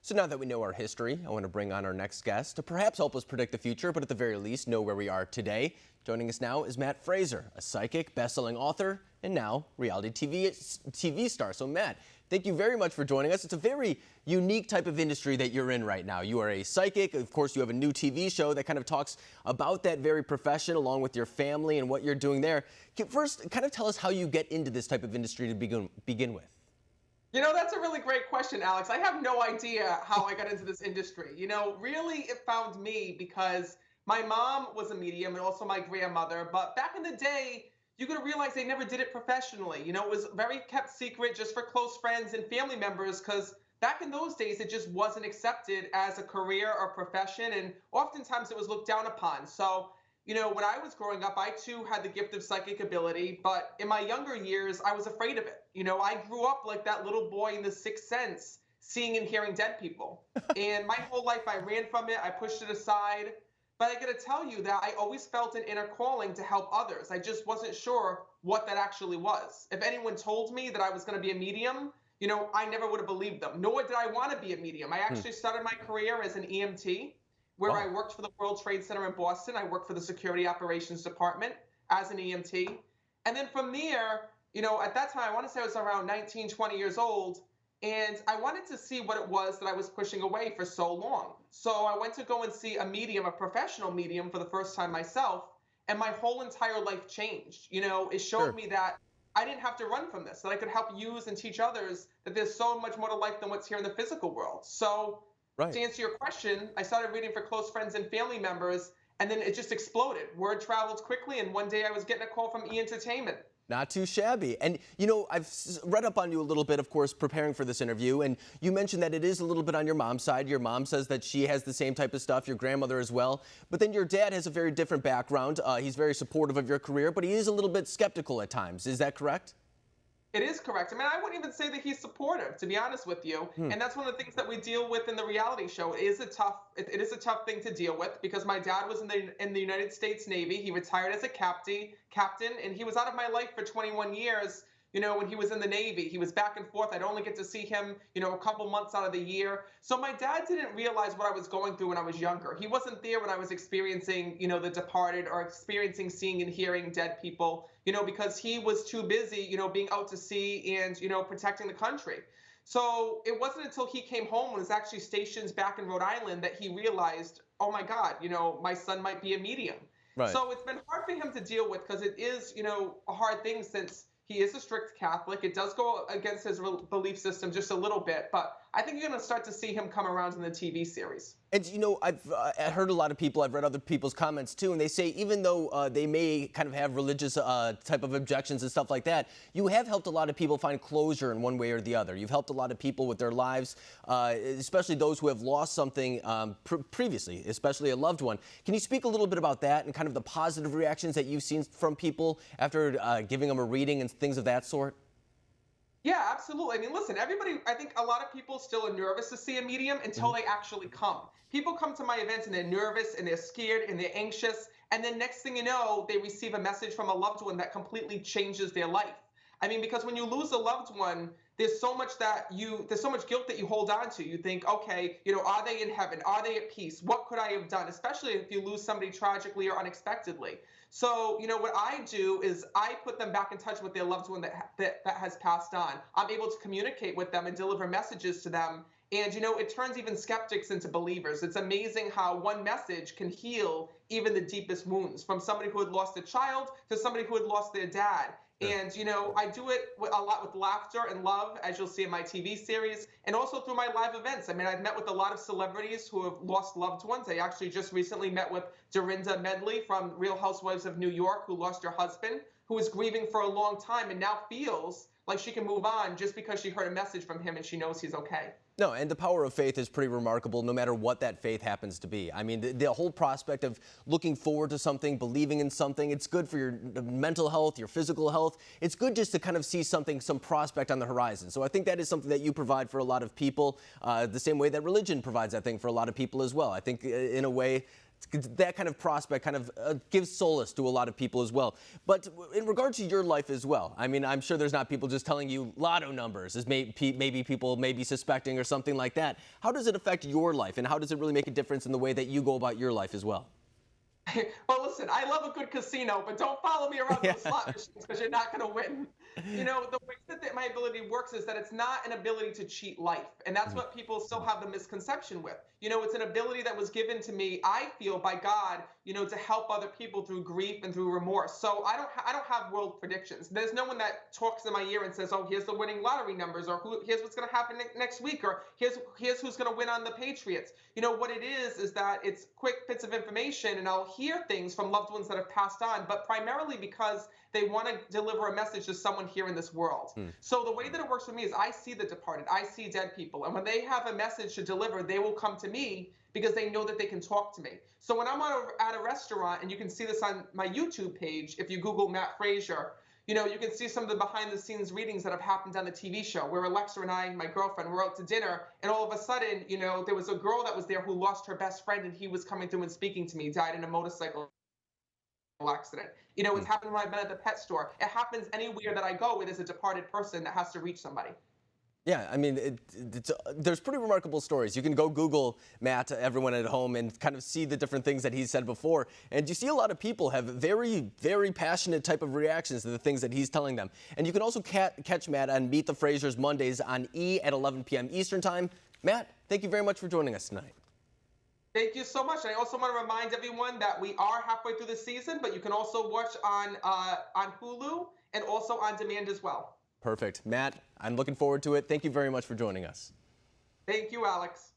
So now that we know our history, I want to bring on our next guest to perhaps help us predict the future, but at the very least know where we are today. Joining us now is Matt Fraser, a psychic, best-selling author, and now reality TV star. So Matt, thank you very much for joining us. It's a very unique type of industry that you're in right now. You are a psychic. Of course, you have a new TV show that kind of talks about that very profession along with your family and what you're doing there. First, kind of tell us how you get into this type of industry to begin with. You know, that's a really great question, Alex. I have no idea how I got into this industry. You know, really, it found me because my mom was a medium and also my grandmother. But back in the day, you're going to realize they never did it professionally. You know, it was very kept secret just for close friends and family members because back in those days, it just wasn't accepted as a career or profession. And oftentimes it was looked down upon. So, you know, when I was growing up, I too had the gift of psychic ability, but in my younger years, I was afraid of it. You know, I grew up like that little boy in The Sixth Sense, seeing and hearing dead people. And my whole life, I ran from it. I pushed it aside. But I got to tell you that I always felt an inner calling to help others. I just wasn't sure what that actually was. If anyone told me that I was going to be a medium, you know, I never would have believed them, nor did I want to be a medium. I actually started my career as an EMT. Where I worked for the World Trade Center in Boston. I worked for the Security Operations Department as an EMT. And then from there, you know, at that time, I want to say I was around 19, 20 years old. And I wanted to see what it was that I was pushing away for so long. So I went to go and see a medium, a professional medium for the first time myself. And my whole entire life changed. You know, it showed me that I didn't have to run from this, that I could help use and teach others that there's so much more to life than what's here in the physical world. So to answer your question, I started reading for close friends and family members, and then it just exploded. Word traveled quickly, and one day I was getting a call from E! Entertainment. Not too shabby. And, you know, I've read up on you a little bit, of course, preparing for this interview, and you mentioned that it is a little bit on your mom's side. Your mom says that she has the same type of stuff, your grandmother as well. But then your dad has a very different background. He's very supportive of your career, but he is a little bit skeptical at times. Is that correct? It is correct. I mean, I wouldn't even say that he's supportive, to be honest with you. And that's one of the things that we deal with in the reality show. It is a tough thing to deal with because my dad was in the United States Navy. He retired as a captain, and he was out of my life for 21 years. You know, when he was in the Navy, he was back and forth. I'd only get to see him, you know, a couple months out of the year. So my dad didn't realize what I was going through when I was younger. He wasn't there when I was experiencing, you know, the departed or experiencing seeing and hearing dead people, you know, because he was too busy, you know, being out to sea and, you know, protecting the country. So it wasn't until he came home and was actually stationed back in Rhode Island that he realized, oh my God, you know, my son might be a medium. Right. So it's been hard for him to deal with because it is, you know, a hard thing since he is a strict Catholic. It does go against his belief system just a little bit, but I think you're going to start to see him come around in the TV series. And, you know, I've heard a lot of people, I've read other people's comments too, and they say even though they may kind of have religious type of objections and stuff like that, you have helped a lot of people find closure in one way or the other. You've helped a lot of people with their lives, especially those who have lost something previously, especially a loved one. Can you speak a little bit about that and kind of the positive reactions that you've seen from people after giving them a reading and things of that sort? Yeah, absolutely. I mean, listen, everybody, I think a lot of people still are nervous to see a medium until they actually come. People come to my events and they're nervous and they're scared and they're anxious. And then next thing you know, they receive a message from a loved one that completely changes their life. I mean, because when you lose a loved one, there's so much guilt that you hold on to. You think, okay, you know, are they in heaven? Are they at peace? What could I have done? Especially if you lose somebody tragically or unexpectedly. So, you know, what I do is I put them back in touch with their loved one that has passed on. I'm able to communicate with them and deliver messages to them. And, you know, it turns even skeptics into believers. It's amazing how one message can heal even the deepest wounds, from somebody who had lost a child to somebody who had lost their dad. And, you know, I do it a lot with laughter and love, as you'll see in my TV series, and also through my live events. I mean, I've met with a lot of celebrities who have lost loved ones. I actually just recently met with Dorinda Medley from Real Housewives of New York, who lost her husband, who was grieving for a long time and now feels like she can move on just because she heard a message from him and she knows he's okay. No, and the power of faith is pretty remarkable no matter what that faith happens to be. I mean, the whole prospect of looking forward to something, believing in something, it's good for your mental health, your physical health. It's good just to kind of see something, some prospect on the horizon. So I think that is something that you provide for a lot of people, the same way that religion provides that thing for a lot of people as well. I think in a way, that kind of prospect kind of gives solace to a lot of people as well. But in regard to your life as well, I mean, I'm sure there's not people just telling you lotto numbers, as maybe people may be suspecting or something like that. How does it affect your life, and how does it really make a difference in the way that you go about your life as well? Well, listen, I love a good casino, but don't follow me around those slot machines because you're not going to win. The way that my ability works is that it's not an ability to cheat life. And that's what people still have the misconception with. It's an ability that was given to me, I feel, by God, to help other people through grief and through remorse. So I don't have world predictions. There's no one that talks in my ear and says, oh, here's the winning lottery numbers, or here's what's going to happen next week, or here's who's going to win on the Patriots. What it is that it's quick bits of information, and I'll hear things from loved ones that have passed on, but primarily because they want to deliver a message to someone here in this world. So the way that it works for me is I see the departed, I see dead people, and when they have a message to deliver, they will come to me because they know that they can talk to me. So when I'm at a restaurant, and you can see this on my YouTube page, if you Google Matt Fraser, you can see some of the behind the scenes readings that have happened on the TV show where Alexa and I, my girlfriend, were out to dinner, and all of a sudden, there was a girl that was there who lost her best friend, and he was coming through and speaking to me, died in a motorcycle accident. It's happened when I've been at the pet store. It happens anywhere that I go where there's a departed person that has to reach somebody. Yeah, I mean, there's pretty remarkable stories. You can go Google Matt, everyone at home, and kind of see the different things that he's said before. And you see a lot of people have very, very passionate type of reactions to the things that he's telling them. And you can also catch Matt on Meet the Frasers Mondays on E! At 11 p.m. Eastern Time. Matt, thank you very much for joining us tonight. Thank you so much. And I also want to remind everyone that we are halfway through the season, but you can also watch on Hulu and also on demand as well. Perfect. Matt, I'm looking forward to it. Thank you very much for joining us. Thank you, Alex.